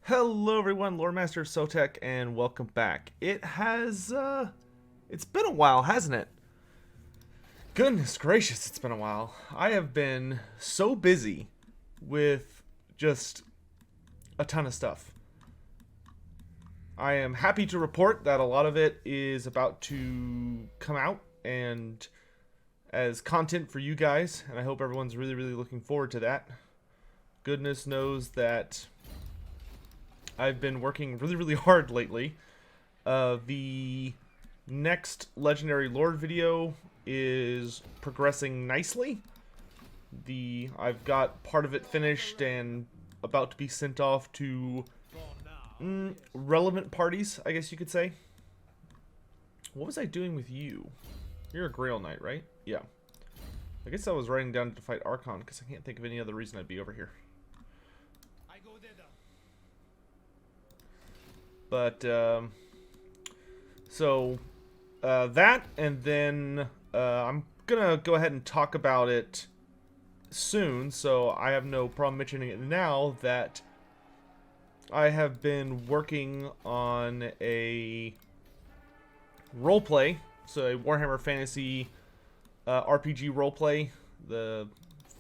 Hello everyone, Loremaster Sotek, and welcome back. It's been a while, hasn't it? Goodness gracious, it's been a while. I have been so busy with just a ton of stuff. I am happy to report that a lot of it is about to come out and as content for you guys, and I hope everyone's really looking forward to that. Goodness knows that I've been working really hard lately. The next Legendary Lord video is progressing nicely. I've got part of it finished and about to be sent off to relevant parties, I guess you could say. What was I doing with you? You're a Grail Knight, right? Yeah. I guess I was writing down to fight Archeon because I can't think of any other reason I'd be over here. But, that, and then, I'm gonna go ahead and talk about it soon, so I have no problem mentioning it now, that I have been working on a roleplay, so a Warhammer Fantasy RPG roleplay, the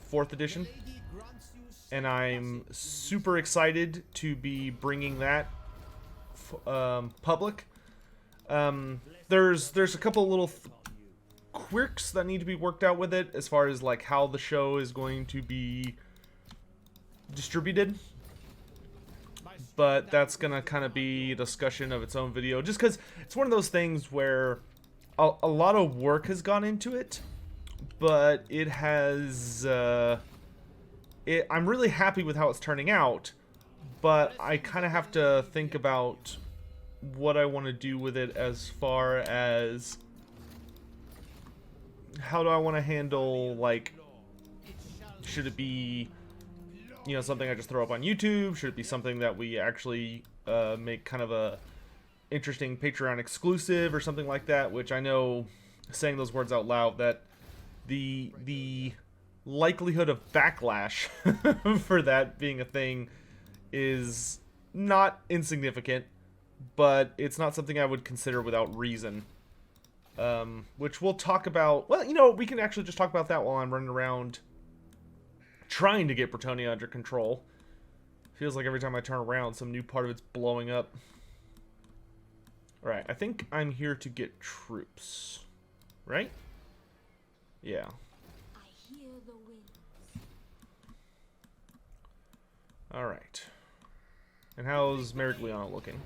4th edition, and I'm super excited to be bringing that public. There's a couple little quirks that need to be worked out with it as far as like how the show is going to be distributed, but that's gonna kind of be a discussion of its own video, just because it's one of those things where a lot of work has gone into it, but it has I'm really happy with how it's turning out, but I kind of have to think about what I want to do with it as far as how do I want to handle, like, should it be, you know, something I just throw up on YouTube? Should it be something that we actually make kind of a interesting Patreon exclusive or something like that? Which I know, saying those words out loud, that the likelihood of backlash for that being a thing is not insignificant, but it's not something I would consider without reason. Which we'll talk about. Well, you know, we can actually just talk about that while I'm running around trying to get Bretonnia under control. Feels like every time I turn around, some new part of it's blowing up. Alright, I think I'm here to get troops. Right? Yeah. Alright. And how's Merigliano looking?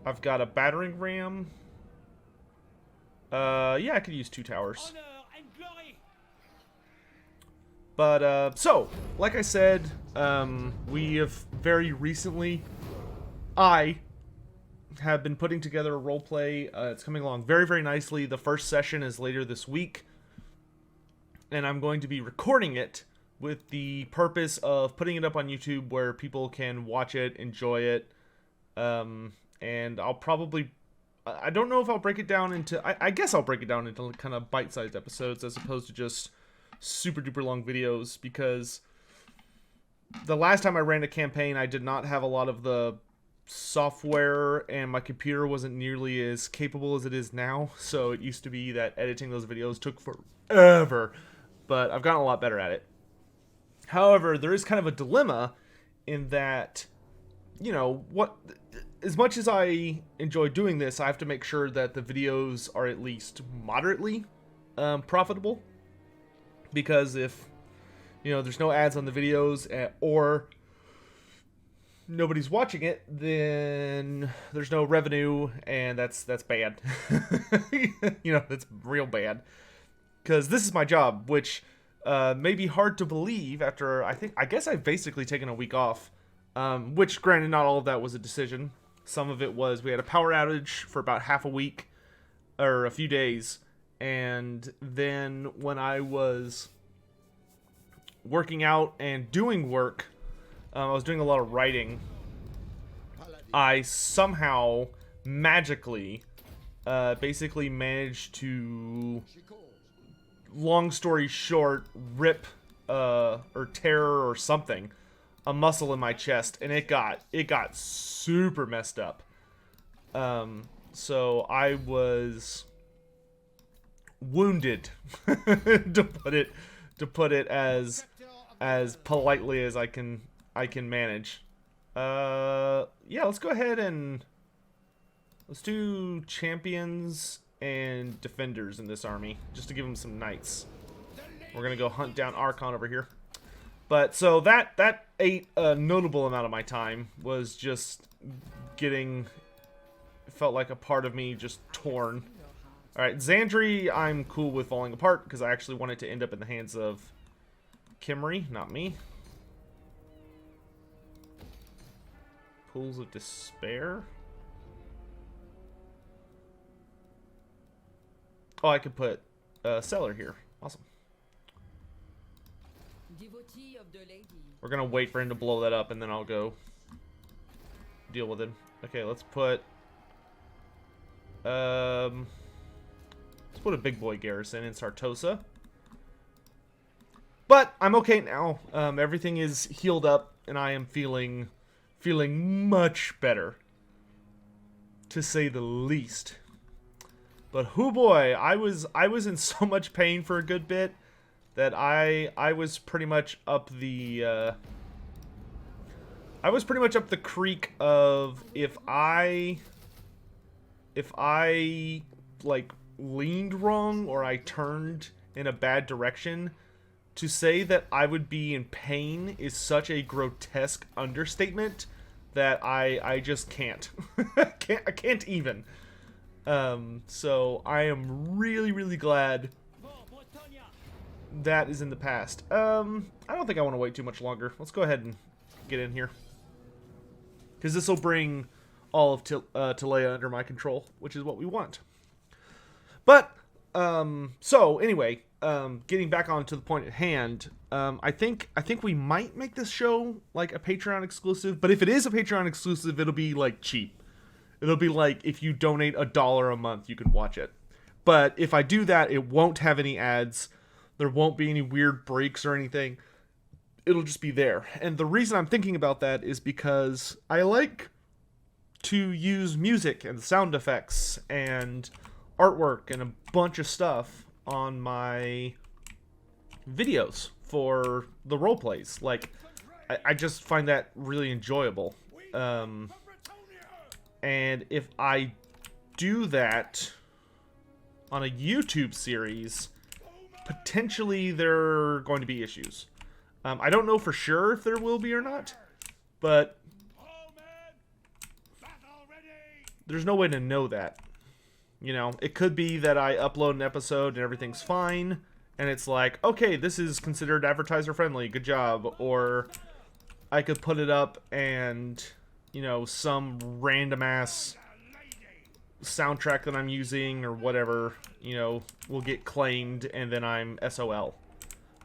I've got a battering ram. Yeah, I could use 2 towers. But, so, like I said, we have very recently, I have been putting together a roleplay. It's coming along very nicely. The first session is later this week, and I'm going to be recording it with the purpose of putting it up on YouTube where people can watch it, enjoy it, and I'll probably, I don't know if I'll break it down into, I guess I'll break it down into kind of bite-sized episodes as opposed to just super duper long videos, because the last time I ran a campaign I did not have a lot of the software and my computer wasn't nearly as capable as it is now, so it used to be that editing those videos took forever, but I've gotten a lot better at it. However, there is kind of a dilemma in that, you know, as much as I enjoy doing this, I have to make sure that the videos are at least moderately profitable. Because if, you know, there's no ads on the videos or nobody's watching it, then there's no revenue, and that's bad. You know, that's real bad. Because this is my job, which may be hard to believe after, I guess I've basically taken a week off. Which, granted, not all of that was a decision. Some of it was, we had a power outage for about half a week, or a few days, and then when I was working out and doing work, I was doing a lot of writing, I somehow, magically, basically managed to, long story short, rip, or tear or something muscle in my chest, and it got super messed up. So I was wounded, to put it as politely as I can manage. Yeah, let's go ahead and let's do champions and defenders in this army, just to give them some knights. We're gonna go hunt down Archeon over here. But so that ate a notable amount of my time, was just getting, felt like a part of me just torn. Alright, Xandri, I'm cool with falling apart, because I actually want it to end up in the hands of Kimry, not me. Pools of Despair? Oh, I could put Cellar here. Awesome. We're gonna wait for him to blow that up, and then I'll go deal with him. Okay, let's put a big boy garrison in Sartosa. But I'm okay now. Everything is healed up, and I am feeling much better, to say the least. But hoo boy, I was in so much pain for a good bit that I was pretty much up the creek of if I like leaned wrong or I turned in a bad direction, to say that I would be in pain is such a grotesque understatement that I just can't. I can't even. So I am really glad that is in the past. I don't think I want to wait too much longer. Let's go ahead and get in here, because this will bring all of Tilea under my control, which is what we want. But so anyway, getting back onto the point at hand, I think we might make this show like a Patreon exclusive. But if it is a Patreon exclusive, it'll be like cheap. It'll be like if you donate $1 a month, you can watch it. But if I do that, it won't have any ads. There won't be any weird breaks or anything. It'll just be there. And the reason I'm thinking about that is because I like to use music and sound effects and artwork and a bunch of stuff on my videos for the role plays. Like, I just find that really enjoyable. And if I do that on a YouTube series, potentially there are going to be issues. I don't know for sure if there will be or not, but there's no way to know that. You know, it could be that I upload an episode and everything's fine, and it's like, okay, this is considered advertiser friendly, good job. Or I could put it up and, you know, some random ass soundtrack that I'm using or whatever, you know, will get claimed, and then I'm SOL.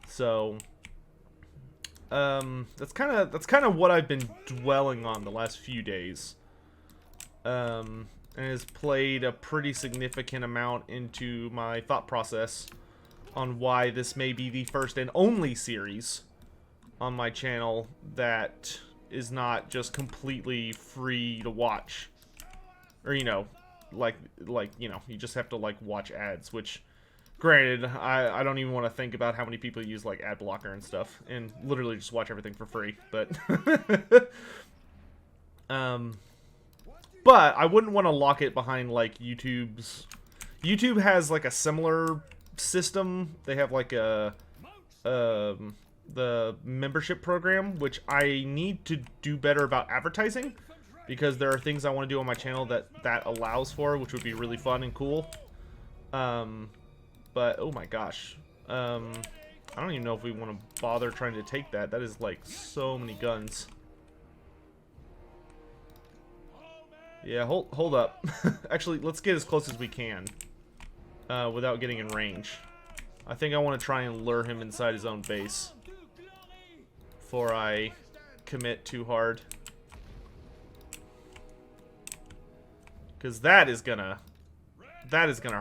So that's kind of what I've been dwelling on the last few days. And has played a pretty significant amount into my thought process on why this may be the first and only series on my channel that is not just completely free to watch. Or, you know, like you know, you just have to, like, watch ads, which, granted, I don't even want to think about how many people use, like, ad blocker and stuff, and literally just watch everything for free, but but I wouldn't want to lock it behind, like, YouTube's. YouTube has, like, a similar system. They have, like, the membership program, which I need to do better about advertising, because there are things I want to do on my channel that allows for, which would be really fun and cool. But, oh my gosh. I don't even know if we want to bother trying to take that. That is, like, so many guns. Yeah, hold up. Actually, let's get as close as we can without getting in range. I think I want to try and lure him inside his own base before I commit too hard. Because that is gonna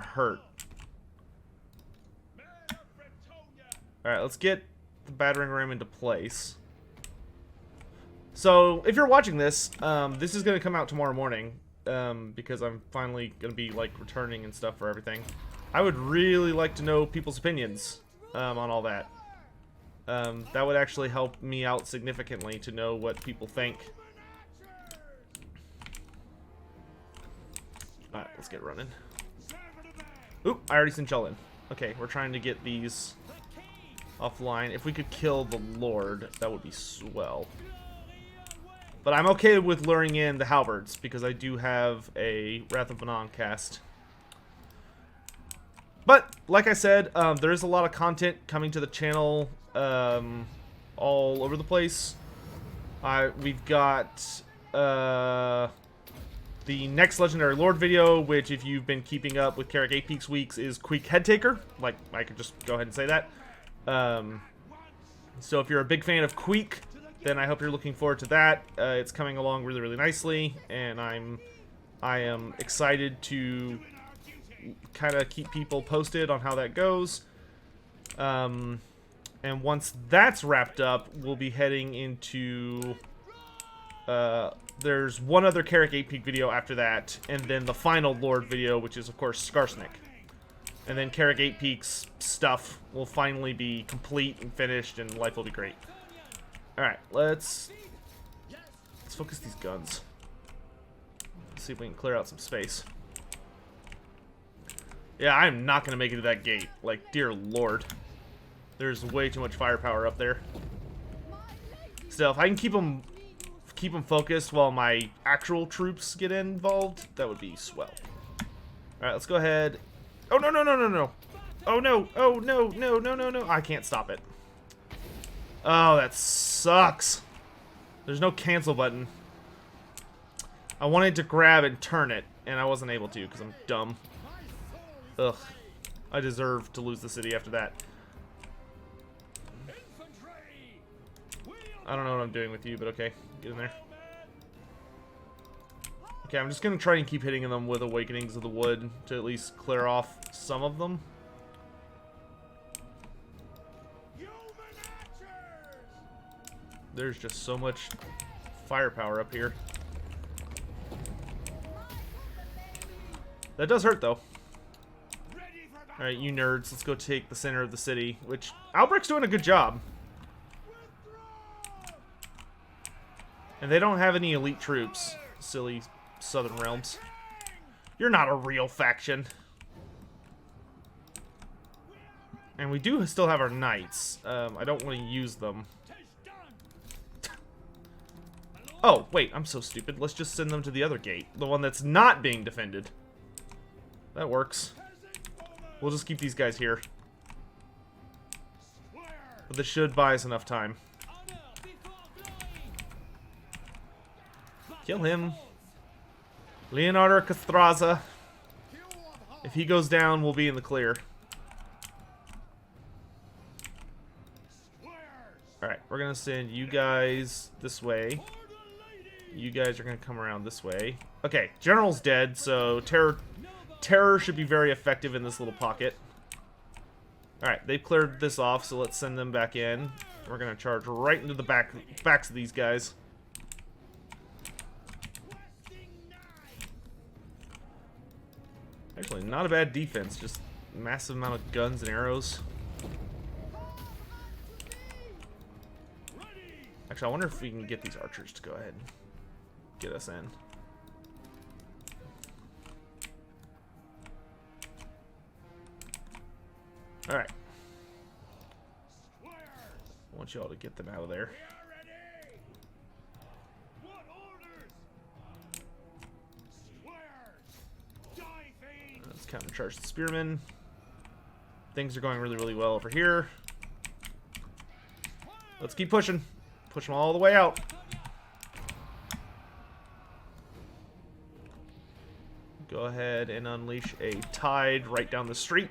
hurt. Alright, let's get the battering ram into place. So, if you're watching this, this is going to come out tomorrow morning, because I'm finally going to be, like, returning and stuff for everything. I would really like to know people's opinions, on all that. That would actually help me out significantly to know what people think. Alright, let's get running. Oop, I already sent y'all in. Okay, we're trying to get these offline. If we could kill the Lord, that would be swell. But I'm okay with luring in the halberds, because I do have a Wrath of Anon cast. But, like I said, there is a lot of content coming to the channel all over the place. We've got the next Legendary Lord video, which, if you've been keeping up with Carrick 8 Peaks weeks, is Queek Headtaker. Like, I could just go ahead and say that. So if you're a big fan of Queek, then I hope you're looking forward to that. It's coming along really, really nicely, and I am excited to kind of keep people posted on how that goes. And once that's wrapped up, we'll be heading into... there's one other Carrick 8 Peak video after that, and then the final Lord video, which is, of course, Skarsnik. And then Carrick 8 Peaks stuff will finally be complete and finished, and life will be great. Alright, let's focus these guns. Let's see if we can clear out some space. Yeah, I'm not going to make it to that gate. Like, dear lord. There's way too much firepower up there. Still, if I can keep them focused while my actual troops get involved, that would be swell. Alright, let's go ahead. Oh, no, no, no, no, no. Oh, no. Oh, no, no, no, no, no. I can't stop it. Oh, that sucks. There's no cancel button. I wanted to grab and turn it, and I wasn't able to because I'm dumb. Ugh. I deserve to lose the city after that. I don't know what I'm doing with you, but okay. Get in there. Okay, I'm just going to try and keep hitting them with Awakenings of the Wood to at least clear off some of them. There's just so much firepower up here. That does hurt, though. Alright, you nerds, let's go take the center of the city, which Albrecht's doing a good job. And they don't have any elite troops, silly Southern Realms. You're not a real faction. And we do still have our knights. I don't want to use them. Oh, wait, I'm so stupid. Let's just send them to the other gate. The one that's not being defended. That works. We'll just keep these guys here. But this should buy us enough time. Kill him. Leonardo Castraza. If he goes down, we'll be in the clear. Alright, we're going to send you guys this way. You guys are going to come around this way. Okay, General's dead, so Terror should be very effective in this little pocket. Alright, they've cleared this off, so let's send them back in. We're going to charge right into the backs of these guys. Actually, not a bad defense, just massive amount of guns and arrows. Actually, I wonder if we can get these archers to go ahead and get us in. Alright. I want you all to get them out of there. Let's countercharge the spearmen. Things are going really, really well over here. Let's keep pushing. Push them all the way out. Go ahead and unleash a tide right down the street.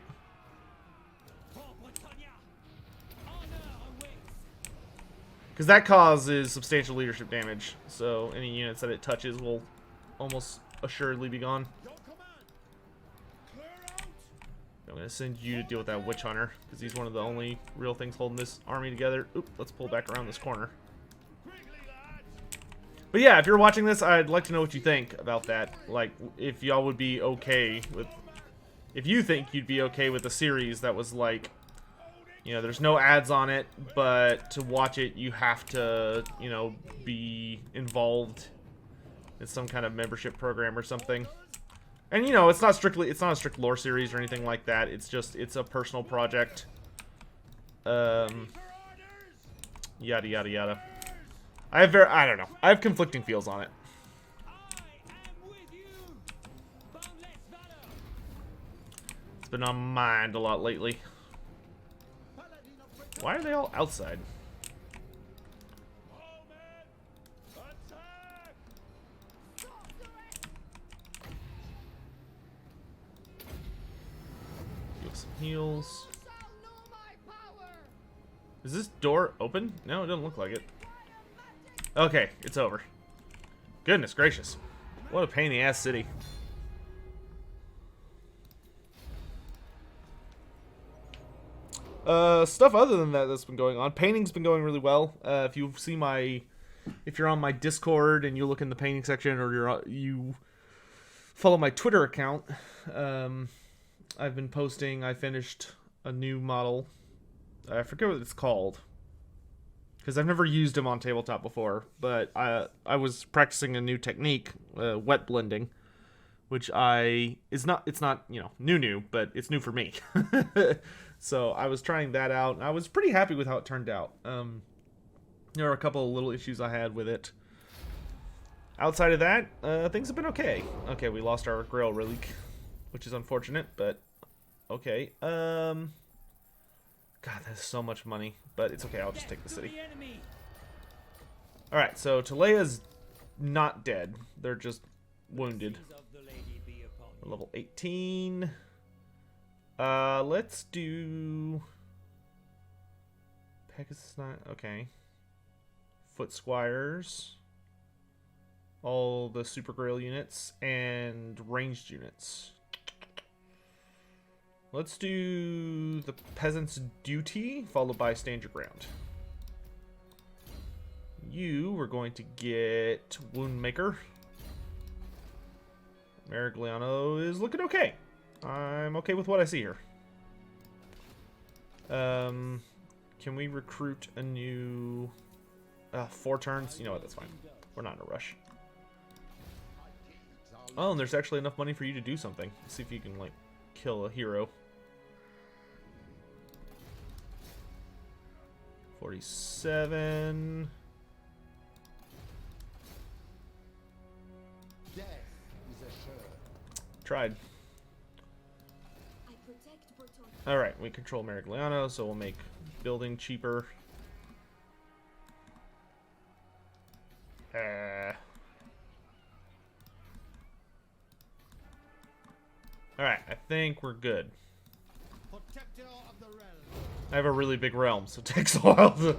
Because that causes substantial leadership damage. So any units that it touches will almost assuredly be gone. I'm going to send you to deal with that witch hunter, because he's one of the only real things holding this army together. Oop, let's pull back around this corner. But yeah, if you're watching this, I'd like to know what you think about that. Like, if y'all would be okay with... If you think you'd be okay with a series that was like... You know, there's no ads on it, but to watch it, you have to, you know, be involved in some kind of membership program or something. And, you know, it's not a strict lore series or anything like that. It's just, it's a personal project. Yada, yada, yada. I don't know. I have conflicting feels on it. It's been on my mind a lot lately. Why are they all outside? Get some heals. Is this door open? No, it doesn't look like it. Okay, it's over. Goodness gracious. What a pain in the ass city. Stuff other than that that's been going on. Painting's been going really well. If you're on my Discord and you look in the painting section, or you follow my Twitter account, I've been posting. I finished a new model. I forget what it's called, because I've never used him on tabletop before. But I was practicing a new technique, wet blending, which it's not you know new, but it's new for me. So I was trying that out, and I was pretty happy with how it turned out. There are a couple of little issues I had with it. Outside of that, things have been okay. Okay, we lost our Grail Relic, which is unfortunate, but okay. God, that's so much money, but it's okay. I'll just take the city. Alright, so Talea's not dead. They're just wounded. Level 18. Let's do Pegasus 9. Okay. Foot Squires. All the Super Grail units and ranged units. Let's do the Peasant's Duty, followed by Stand Your Ground. You were going to get Woundmaker. Marigliano is looking okay. I'm okay with what I see here. Can we recruit a new... 4 turns? You know what, that's fine. We're not in a rush. Oh, and there's actually enough money for you to do something. Let's see if you can, like, kill a hero. 47... Tried. Alright, we control Marigliano, so we'll make building cheaper. Alright, I think we're good. I have a really big realm, so it takes a while to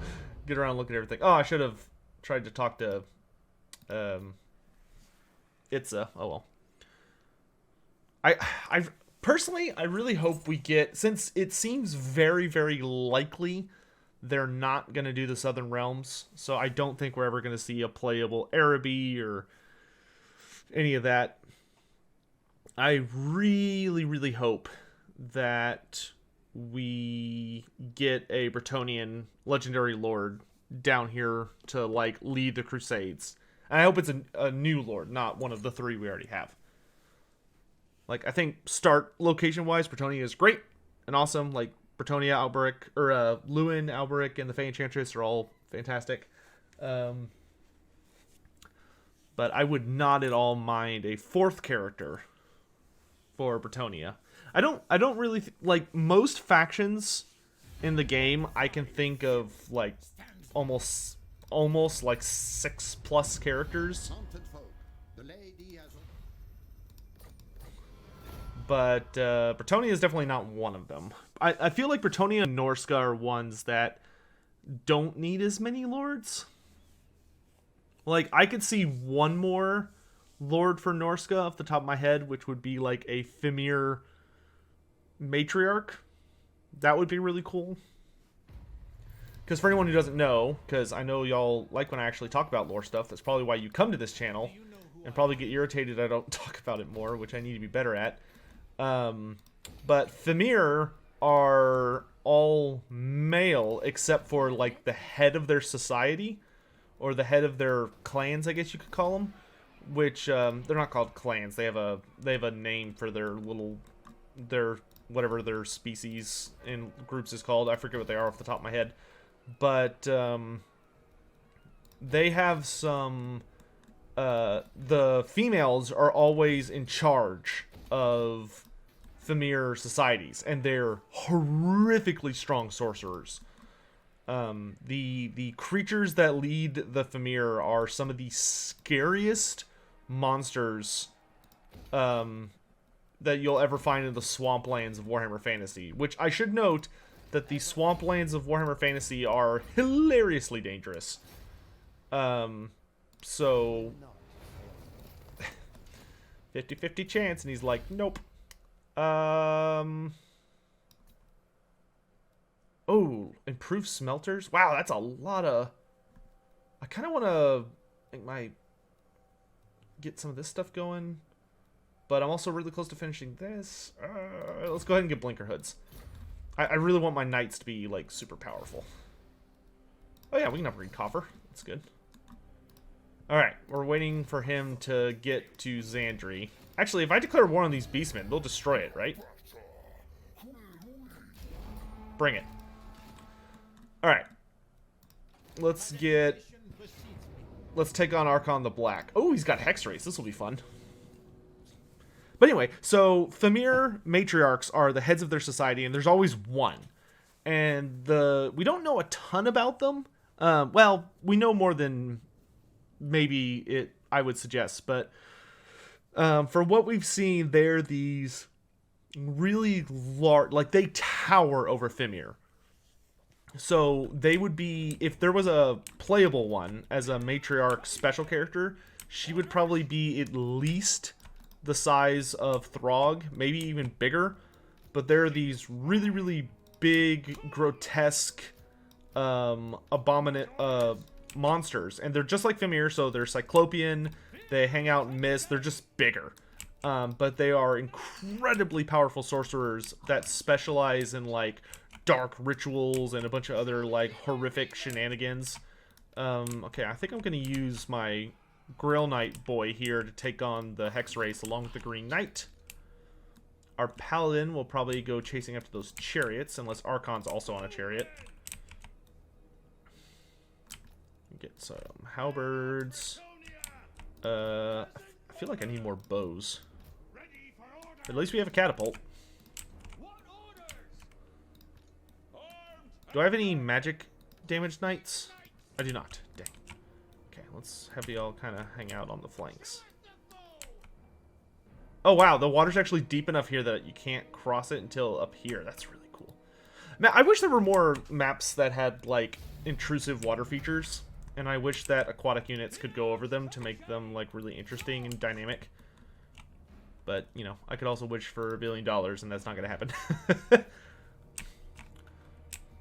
get around and look at everything. Oh, I should have tried to talk to Itza. Oh well. I personally, I really hope we get, since it seems very, very likely they're not going to do the Southern Realms, so I don't think we're ever going to see a playable Araby or any of that. I really, really hope that we get a Bretonnian legendary lord down here to, like, lead the Crusades. And I hope it's a new lord, not one of the 3 we already have. Like, I think start location-wise, Bretonnia is great and awesome. Like, Bretonnia, Alberic, or Lewin, Alberic, and the Fey Enchantress are all fantastic. But I would not at all mind a 4th character for Bretonnia. I don't really like most factions in the game. I can think of like almost like 6+ characters. But Bretonnia is definitely not one of them. I feel like Bretonnia and Norska are ones that don't need as many lords. Like, I could see one more lord for Norska off the top of my head, which would be like a Fimir matriarch. That would be really cool. Because for anyone who doesn't know, because I know y'all like when I actually talk about lore stuff, that's probably why you come to this channel, and probably get irritated I don't talk about it more, which I need to be better at. But Thamir are all male except for like the head of their society, or the head of their clans, I guess you could call them. Which they're not called clans. They have a name for their whatever their species in groups is called. I forget what they are off the top of my head, but they have some. The females are always in charge of Thamir societies, and they're horrifically strong sorcerers. The creatures that lead the Thamir are some of the scariest monsters that you'll ever find in the swamplands of Warhammer Fantasy. Which I should note that the swamplands of Warhammer Fantasy are hilariously dangerous. So 50-50 chance, and he's like, nope. Oh, improve smelters? Wow, that's a lot of... I kind of want to get some of this stuff going, but I'm also really close to finishing this. Let's go ahead and get blinker hoods. I really want my knights to be, like, super powerful. Oh yeah, we can upgrade copper. That's good. Alright, we're waiting for him to get to Xandri. Actually, if I declare war on these beastmen, they'll destroy it, right? Bring it. Alright. Let's take on Archeon the Black. Oh, he's got Hex Race. This will be fun. But anyway, so Thamir matriarchs are the heads of their society, and there's always one. And we don't know a ton about them. Well, we know more than maybe I would suggest, but for what we've seen, they're these really large, like they tower over Thamir. So they would be, if there was a playable one as a matriarch special character, she would probably be at least the size of Throg, maybe even bigger. But they're these really, really big, grotesque, abominate monsters, and they're just like Thamir, so they're Cyclopean, they hang out in mist, they're just bigger. But they are incredibly powerful sorcerers that specialize in, like, dark rituals and a bunch of other, like, horrific shenanigans. Okay, I think I'm going to use my Grail Knight boy here to take on the Hex Race along with the Green Knight. Our Paladin will probably go chasing after those chariots, unless Archon's also on a chariot. Get some halberds. I feel like I need more bows. At least we have a catapult. Do I have any magic damage knights? I do not. Dang. Okay, let's have y'all kind of hang out on the flanks. Oh wow, the water's actually deep enough here that you can't cross it until up here. That's really cool. Man, I wish there were more maps that had, like, intrusive water features. And I wish that aquatic units could go over them to make them, like, really interesting and dynamic. But, you know, I could also wish for $1 billion, and that's not going to happen.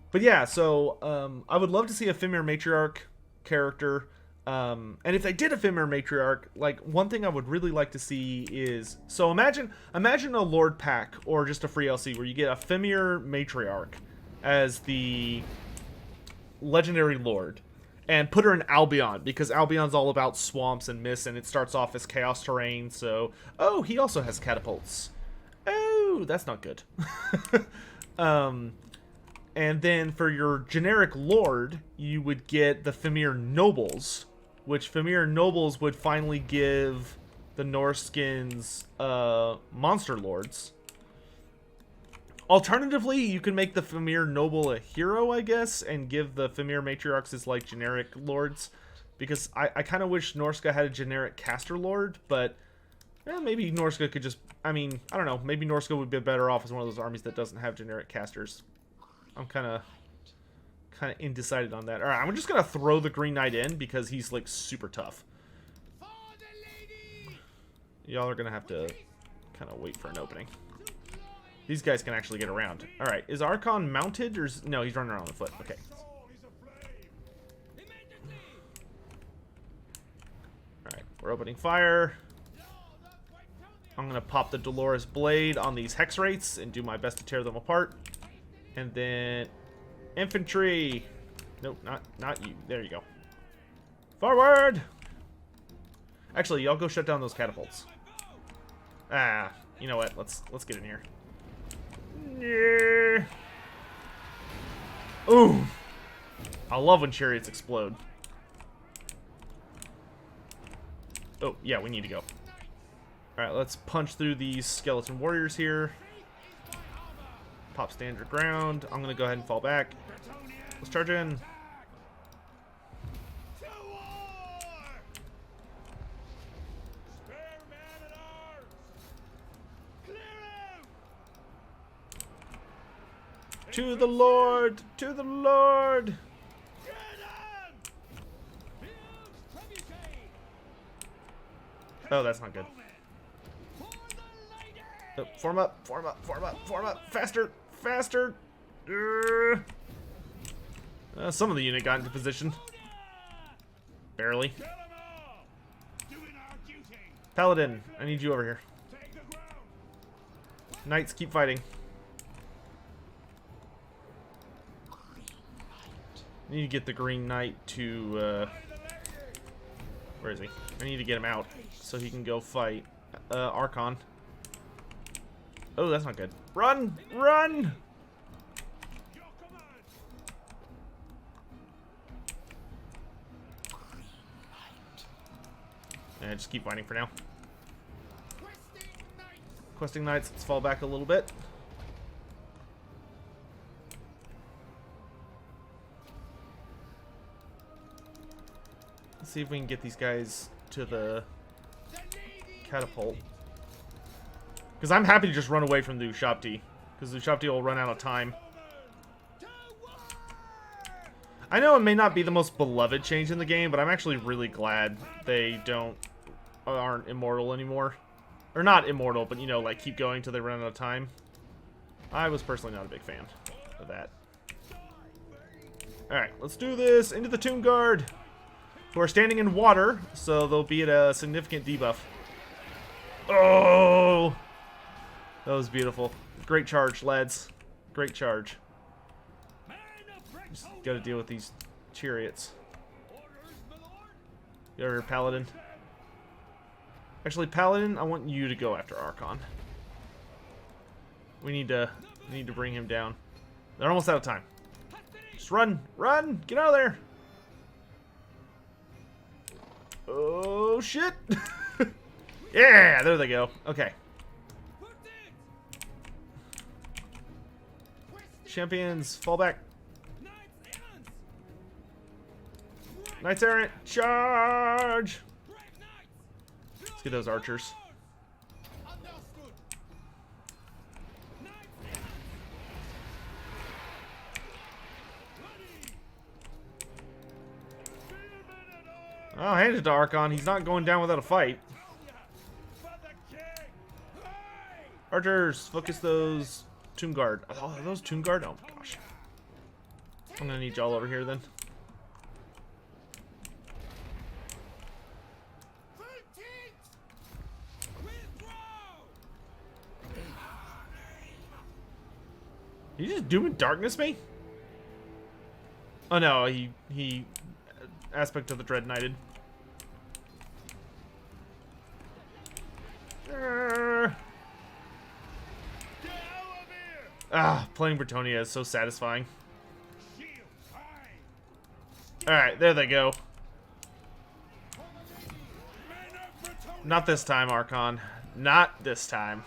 But yeah, so I would love to see a Thamir matriarch character. And if they did a Thamir matriarch, like, one thing I would really like to see is... So imagine a Lord pack, or just a free LC, where you get a Thamir matriarch as the legendary Lord. And put her in Albion, because Albion's all about swamps and mist, and it starts off as chaos terrain, so... Oh, he also has catapults. Oh, that's not good. And then for your generic Lord, you would get the Thamir Nobles, which Thamir Nobles would finally give the Norskins Monster Lords. Alternatively, you can make the Thamir Noble a hero, I guess, and give the Thamir Matriarchs as, like, generic lords. Because I kind of wish Norska had a generic caster lord, but maybe Norska could just... I mean, I don't know. Maybe Norska would be better off as one of those armies that doesn't have generic casters. I'm kind of undecided on that. Alright, I'm just going to throw the Green Knight in because he's, like, super tough. Y'all are going to have to kind of wait for an opening. These guys can actually get around. Alright, is Archon mounted or is... No, he's running around on foot. Okay. We're opening fire. I'm going to pop the Dolores Blade on these Hex Wraiths and do my best to tear them apart. And then infantry. Nope, not you. There you go. Forward! Actually, y'all go shut down those catapults. Ah, you know what? Let's get in here. Yeah. Ooh. I love when chariots explode. Oh, yeah, we need to go. Alright, let's punch through these skeleton warriors here. Pop standard ground. I'm gonna go ahead and fall back. Let's charge in. To the Lord! To the Lord! Oh, that's not good. Oh, form up, form up, form up, form up! Faster! Faster! Some of the unit got into position. Barely. Paladin, I need you over here. Knights, keep fighting. I need to get the Green Knight to, where is he? I need to get him out so he can go fight, Archeon. Oh, that's not good. Run! Run! Yeah, just keep fighting for now. Questing Knights, let's fall back a little bit. Let's see if we can get these guys to the catapult. Because I'm happy to just run away from the Ushapti. Because the Ushapti will run out of time. I know it may not be the most beloved change in the game, but I'm actually really glad they aren't immortal anymore. Or not immortal, but you know, like keep going till they run out of time. I was personally not a big fan of that. Alright, let's do this. Into the Tomb Guard. Who are standing in water, so they'll be at a significant debuff. Oh! That was beautiful. Great charge, lads. Great charge. Just gotta deal with these chariots. You over here, Paladin? Actually, Paladin, I want you to go after Archeon. We need to bring him down. They're almost out of time. Just run! Run! Get out of there! Oh, shit! Yeah, there they go. Okay. Champions, fall back. Knights Errant, charge! Let's get those archers. Oh, hand it to Archeon. He's not going down without a fight. Archers, focus those Tomb Guard. Oh, are those Tomb Guard? Oh my gosh. I'm gonna need y'all over here then. Did you just Doom and Darkness me? Oh no, he aspect of the Dread Knighted. Playing Bretonnia is so satisfying. Alright, there they go. Not this time, Archeon. Not this time.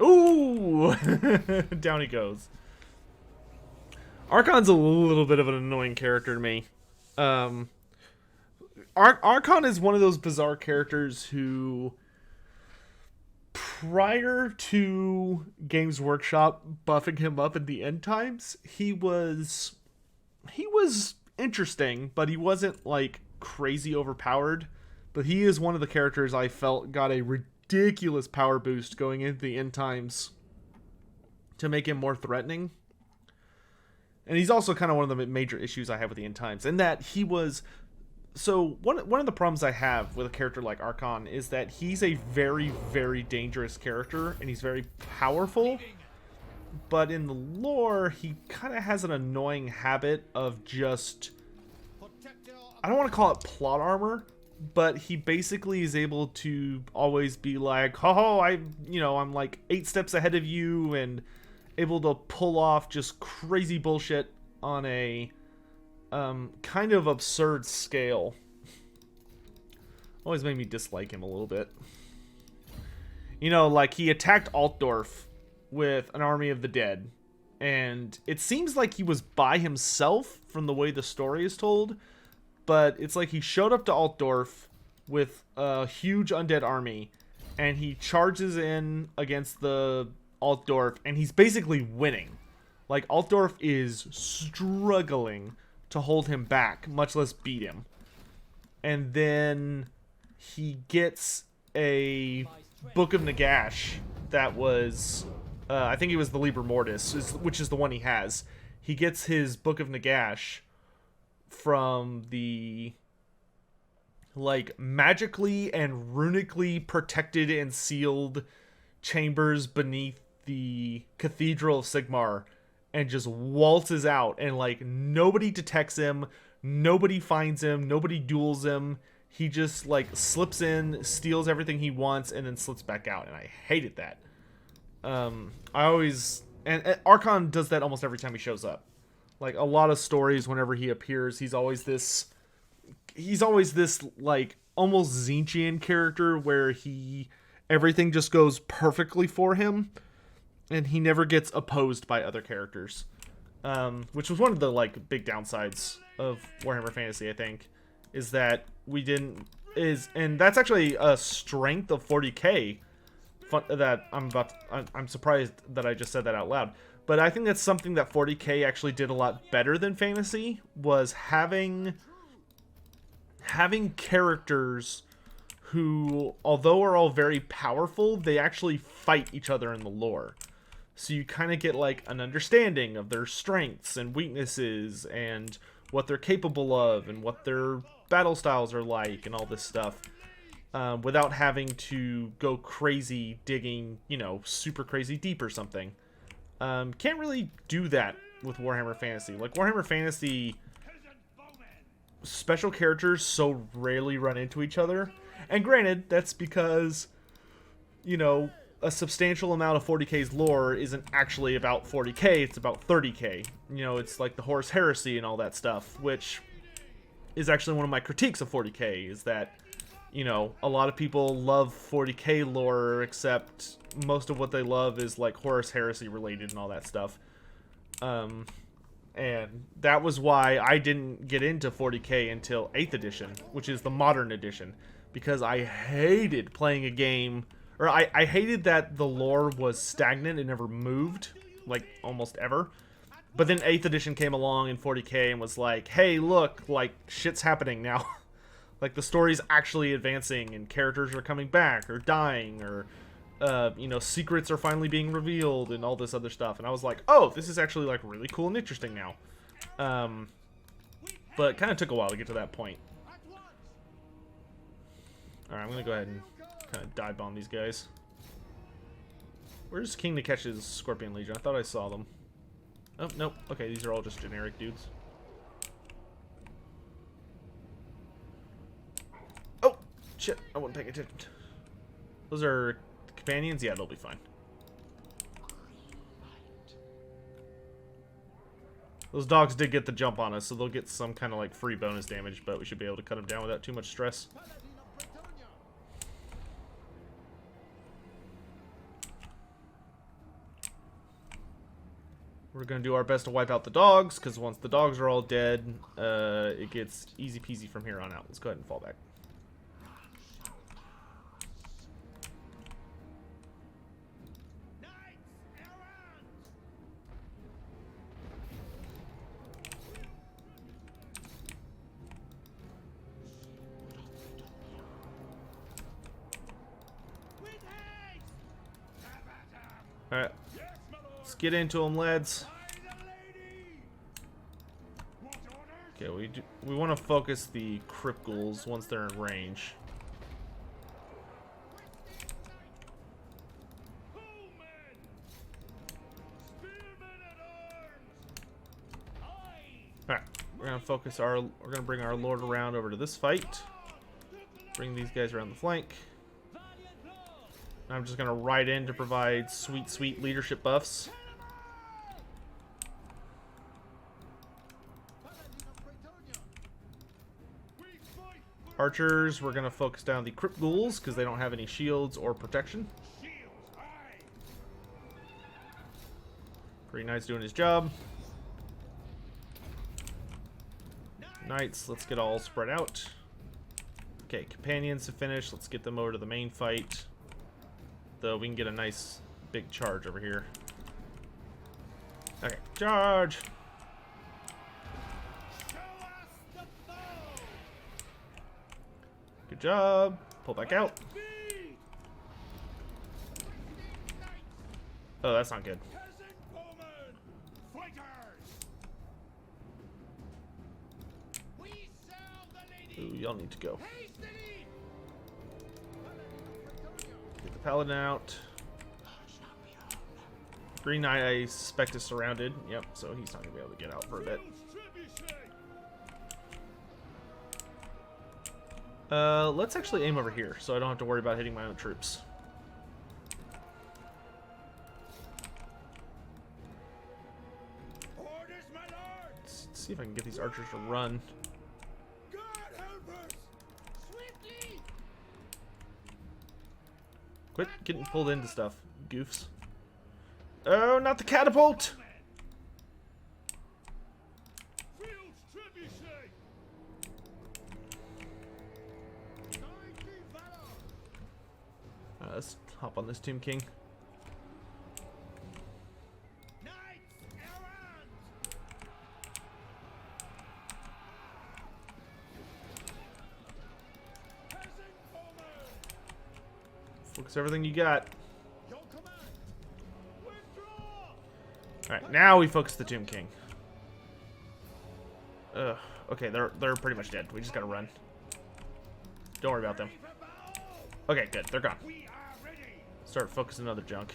Ooh! Down he goes. Archeon's a little bit of an annoying character to me. Archeon is one of those bizarre characters who, prior to Games Workshop buffing him up in the end times, he was interesting, but he wasn't like crazy overpowered. But he is one of the characters I felt got a ridiculous power boost going into the end times to make him more threatening. And he's also kind of one of the major issues I have with the end times, in that he was So one of the problems I have with a character like Archeon is that he's a very, very dangerous character, and he's very powerful. But in the lore, he kind of has an annoying habit of just... I don't want to call it plot armor, but he basically is able to always be like, oh, I'm like 8 steps ahead of you, and able to pull off just crazy bullshit on a kind of absurd scale. Always made me dislike him a little bit. You know, like he attacked Altdorf with an army of the dead, and it seems like he was by himself from the way the story is told, but it's like he showed up to Altdorf with a huge undead army, and he charges in against the Altdorf, and he's basically winning. Like, Altdorf is struggling to hold him back, much less beat him. And then he gets a Book of Nagash that was... I think it was the Liber Mortis, which is the one he has. He gets his Book of Nagash from the, like, magically and runically protected and sealed chambers beneath the Cathedral of Sigmar, and just waltzes out, and, like, nobody detects him, nobody finds him, nobody duels him. He just, like, slips in, steals everything he wants, and then slips back out, and I hated that. I always... And Archeon does that almost every time he shows up. Like, a lot of stories, whenever he appears, he's always this, like, almost Zinchian character where everything just goes perfectly for him, and he never gets opposed by other characters. Which was one of the, like, big downsides of Warhammer Fantasy, I think, is that and that's actually a strength of 40k, that I'm surprised that I just said that out loud. But I think that's something that 40k actually did a lot better than fantasy, was having characters who, although are all very powerful, they actually fight each other in the lore. So you kind of get like an understanding of their strengths and weaknesses and what they're capable of and what their battle styles are like and all this stuff. Without having to go crazy digging, super crazy deep or something. Can't really do that with Warhammer Fantasy. Like, Warhammer Fantasy, special characters so rarely run into each other. And granted, that's because, a substantial amount of 40k's lore isn't actually about 40k, it's about 30k. It's like the Horus Heresy and all that stuff, which is actually one of my critiques of 40k, is that a lot of people love 40k lore, except most of what they love is like Horus Heresy related and all that stuff. And that was why I didn't get into 40k until 8th edition, which is the modern edition, because I hated playing a game, or I hated that the lore was stagnant and never moved, like almost ever. But then 8th edition came along in 40k and was like, hey, look, like, shit's happening now. Like, the story's actually advancing, and characters are coming back, or dying, or, secrets are finally being revealed, and all this other stuff. And I was like, oh, this is actually, like, really cool and interesting now. But it kind of took a while to get to that point. Alright, I'm gonna go ahead and kind of dive bomb these guys. Where's King Nikesh's Scorpion Legion? I thought I saw them. Oh, nope. Okay, these are all just generic dudes. Shit, I wasn't paying attention. Those are companions? Yeah, they'll be fine. Those dogs did get the jump on us, so they'll get some kind of like free bonus damage, but we should be able to cut them down without too much stress. We're going to do our best to wipe out the dogs, because once the dogs are all dead, it gets easy peasy from here on out. Let's go ahead and fall back. Alright, let's get into them, lads. Okay, we we want to focus the crypt ghouls once they're in range. Alright, we're gonna bring our lord around over to this fight. Bring these guys around the flank. I'm just gonna ride in to provide sweet, sweet leadership buffs. Archers, we're gonna focus down the crypt ghouls because they don't have any shields or protection. Pretty Knight's doing his job. Knights, let's get all spread out. Okay, companions to finish. Let's get them over to the main fight. Though we can get a nice big charge over here. Okay, charge! Good job. Pull back out. Oh, that's not good. Ooh, y'all need to go. Get the paladin out. Green Knight, I suspect, is surrounded. Yep, so he's not going to be able to get out for a bit. Let's actually aim over here, so I don't have to worry about hitting my own troops. Let's see if I can get these archers to run. Quit getting pulled into stuff, goofs. Oh, not the catapult! Let's hop on this Tomb King. Focus everything you got. Alright, now we focus the Tomb King. Ugh. Okay, they're pretty much dead. We just gotta run. Don't worry about them. Okay, good. They're gone. Start focusing other junk.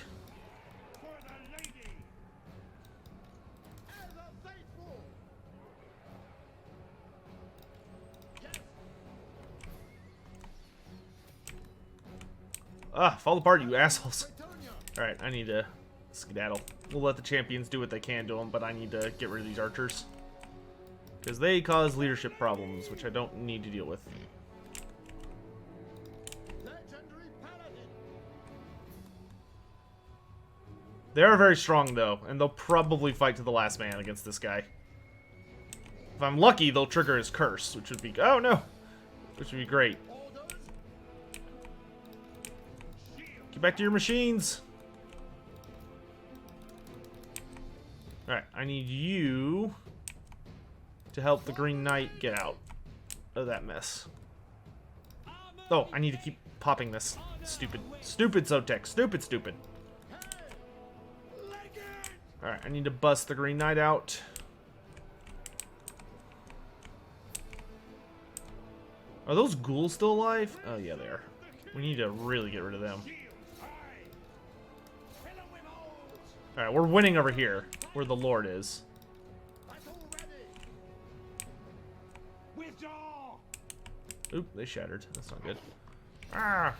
Ah, fall apart, you assholes. Alright, I need to skedaddle. We'll let the champions do what they can to them, but I need to get rid of these archers. Because they cause leadership problems, which I don't need to deal with. They are very strong, though, and they'll probably fight to the last man against this guy. If I'm lucky, they'll trigger his curse, which would be... Oh, no! Which would be great. Get back to your machines! Alright, I need you to help the Green Knight get out of that mess. Oh, I need to keep popping this. Stupid Sotek. Stupid. Alright, I need to bust the Green Knight out. Are those ghouls still alive? Oh, yeah, they are. We need to really get rid of them. Alright, we're winning over here, where the Lord is. Oop, they shattered. That's not good. Ah!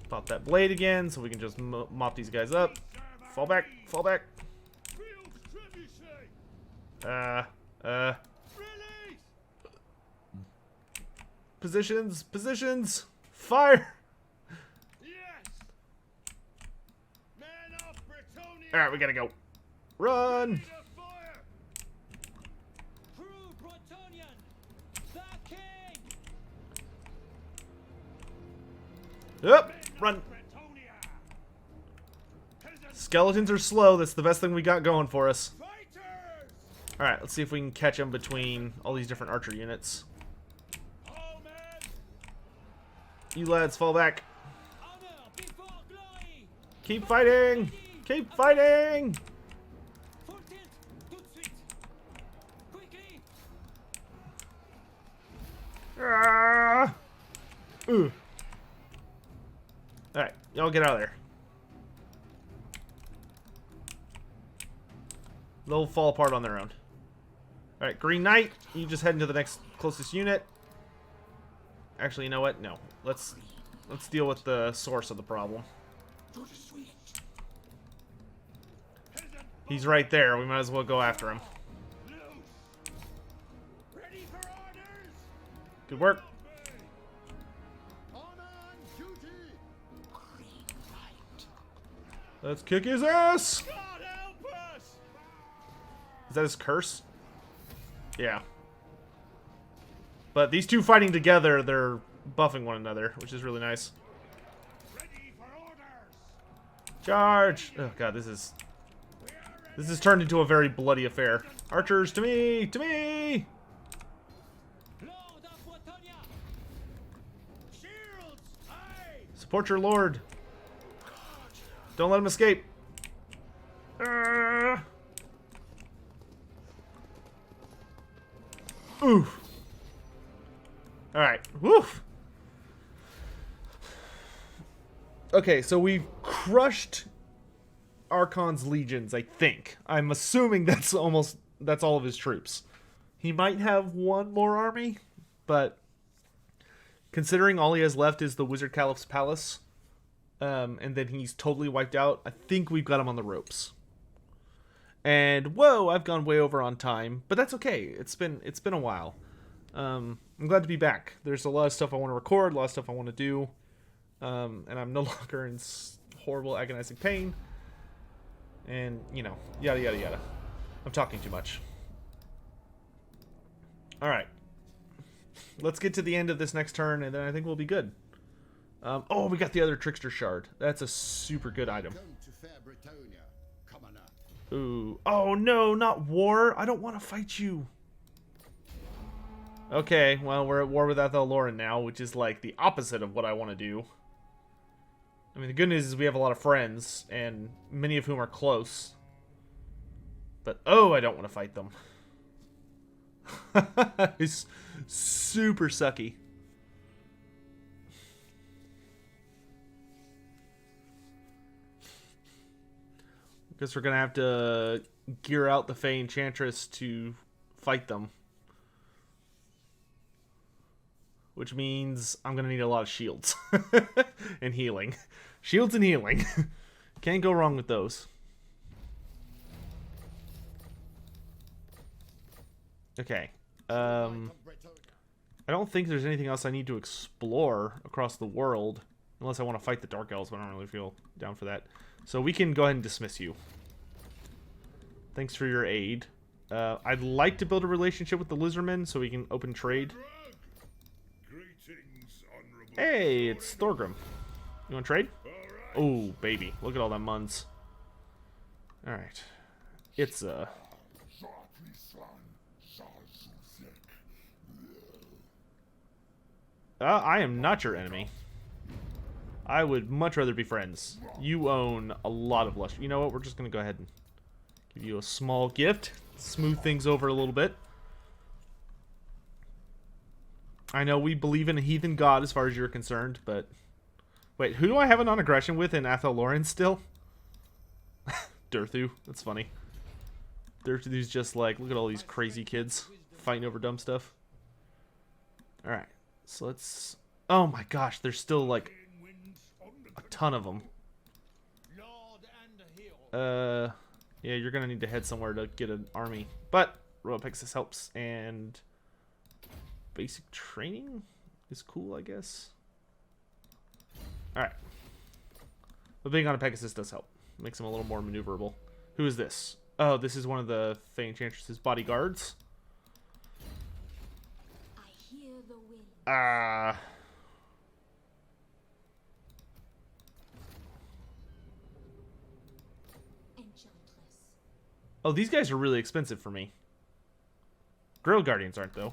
Pop that blade again, so we can just mop these guys up. Fall back, fall back. Positions, fire! Alright, we gotta go. Run! Yep, run. Skeletons are slow. That's the best thing we got going for us. Alright, let's see if we can catch them between all these different archer units. You lads, fall back. Keep fighting! Keep fighting! Y'all get out of there. They'll fall apart on their own. Alright, Green Knight, you just head into the next closest unit. Actually, you know what? No. Let's deal with the source of the problem. He's right there. We might as well go after him. Good work. Let's kick his ass! Is that his curse? Yeah. But these two fighting together, they're buffing one another, which is really nice. Charge! Oh god, this has turned into a very bloody affair. Archers, to me! To me! Support your lord. Don't let him escape. Oof. Alright. Woof. Okay, so we've crushed Archon's legions, I think. I'm assuming that's all of his troops. He might have one more army, but considering all he has left is the Wizard Caliph's palace, and then he's totally wiped out, I think we've got him on the ropes. And whoa, I've gone way over on time, but that's okay. It's been a while. I'm glad to be back. There's a lot of stuff I want to record, a lot of stuff I want to do, and I'm no longer in horrible agonizing pain. And you know, yada yada yada. I'm talking too much. All right, let's get to the end of this next turn, and then I think we'll be good. Oh, we got the other Trickster Shard. That's a super good item. Ooh. Oh, no, not war. I don't want to fight you. Okay, well, we're at war with Athel now, which is, like, the opposite of what I want to do. I mean, the good news is we have a lot of friends, and many of whom are close. But, oh, I don't want to fight them. It's super sucky. Guess we're gonna have to gear out the Fey Enchantress to fight them. Which means I'm gonna need a lot of shields. And healing. Shields and healing. Can't go wrong with those. Okay. I don't think there's anything else I need to explore across the world. Unless I want to fight the Dark Elves, but I don't really feel down for that. So we can go ahead and dismiss you. Thanks for your aid. I'd like to build a relationship with the Lizardmen so we can open trade. Hey, it's Thorgrim. You want to trade? Oh, baby. Look at all that muns. Alright. It's I am not your enemy. I would much rather be friends. You own a lot of luster. You know what? We're just going to go ahead and give you a small gift. Smooth things over a little bit. I know we believe in a heathen god as far as you're concerned, but... Wait, who do I have a non-aggression with in Athel still? Durthu. That's funny. Durthu's just like, look at all these crazy kids fighting over dumb stuff. Alright, so let's... Oh my gosh, there's still like... a ton of them. Yeah, you're gonna need to head somewhere to get an army. But Royal Pegasus helps, and basic training is cool, I guess. Alright. But being on a Pegasus does help. Makes him a little more maneuverable. Who is this? Oh, this is one of the Fey Enchantress's bodyguards. I hear the wind. Oh, these guys are really expensive for me. Grail Guardians aren't, though.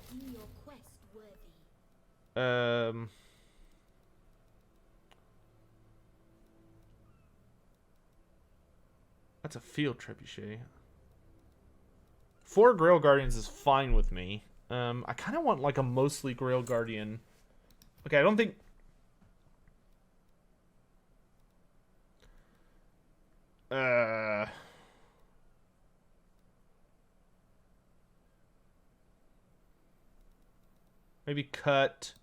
That's a field trebuchet. 4 Grail Guardians is fine with me. I kind of want like a mostly Grail Guardian. Okay, I don't think... Maybe cut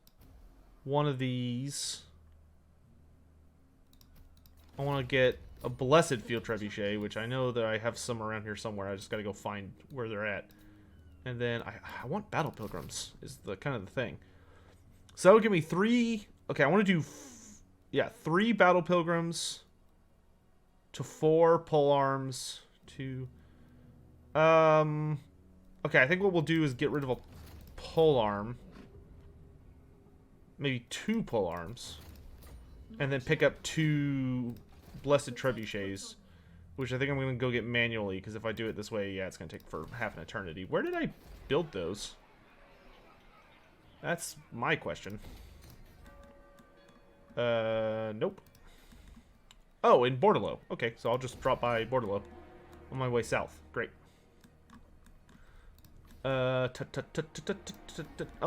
one of these. I want to get a Blessed Field Trebuchet, which I know that I have some around here somewhere. I just got to go find where they're at. And then I want Battle Pilgrims is the kind of the thing. So that would give me 3. Okay, I want to do 3 Battle Pilgrims to 4 Polearms to okay, I think what we'll do is get rid of a Polearm. Maybe 2 Polearms. And then pick up 2 Blessed Trebuchets, which I think I'm going to go get manually, because if I do it this way, yeah, it's going to take for half an eternity. Where did I build those? That's my question. Nope. Oh, in Bordello. Okay, so I'll just drop by Bordello on my way south. Great. Oh,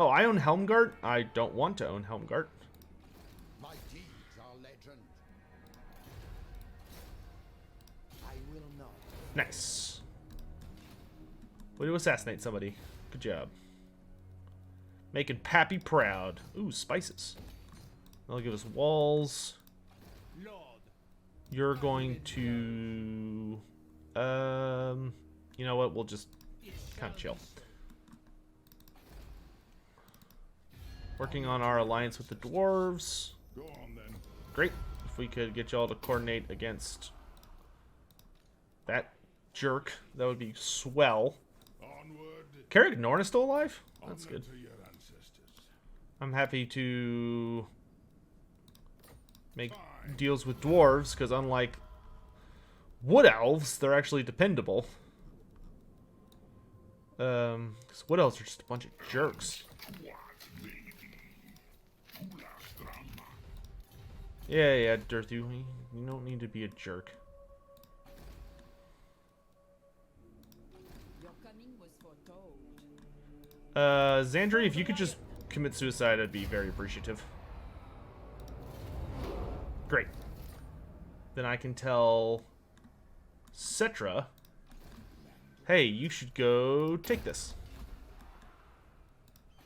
I own Helmgart? I don't want to own Helmgart. My deeds are legend. I will not. Nice. Way to assassinate somebody. Good job. Making Pappy proud. Ooh, spices. They'll give us walls. Lord. You're going to... you know what? We'll just kind of chill. Working on our alliance with the dwarves. Go on then. Great. If we could get y'all to coordinate against that jerk, that would be swell. Onward. Carrick Norn is still alive? That's Honor good. to your ancestors. I'm happy to make deals with dwarves, because unlike wood elves, they're actually dependable. 'Cause wood elves are just a bunch of jerks. Yeah, Dirthu, you don't need to be a jerk. Your coming was foretold. Xandri, if you could just commit suicide, I'd be very appreciative. Great. Then I can tell Cetra, hey, you should go take this.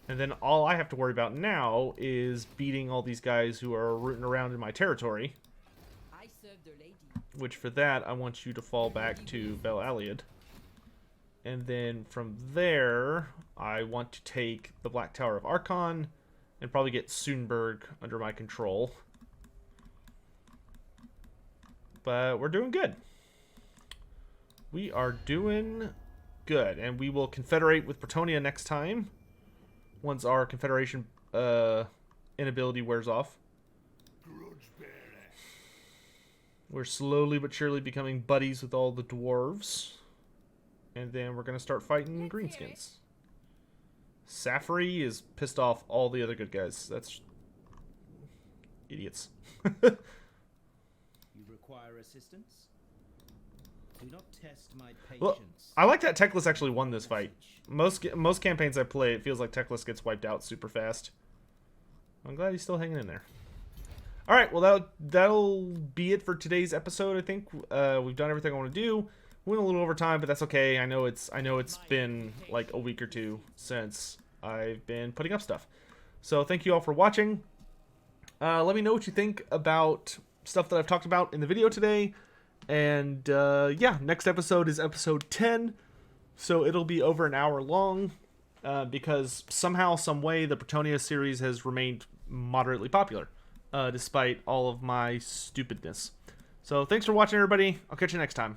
And then all I have to worry about now is beating all these guys who are rooting around in my territory. I serve the lady. Which for that, I want you to fall back to Bel Aliad. And then from there, I want to take the Black Tower of Archeon and probably get Soonberg under my control. But we're doing good. We are doing good. And we will confederate with Bretonnia next time. Once our confederation inability wears off. We're slowly but surely becoming buddies with all the dwarves. And then we're going to start fighting greenskins. Safri is pissed off all the other good guys. That's idiots. You require assistance? Do not test my patience. Well, I like that Teclis actually won this fight. Most campaigns I play, it feels like Teclis gets wiped out super fast. I'm glad he's still hanging in there. All right, well that'll be it for today's episode. I think we've done everything I want to do. We went a little over time, but that's okay. I know it's been like a week or two since I've been putting up stuff. So thank you all for watching. Let me know what you think about stuff that I've talked about in the video today. And yeah, next episode is episode 10. So it'll be over an hour long because somehow, some way, the Bretonnia series has remained moderately popular despite all of my stupidness. So thanks for watching, everybody. I'll catch you next time.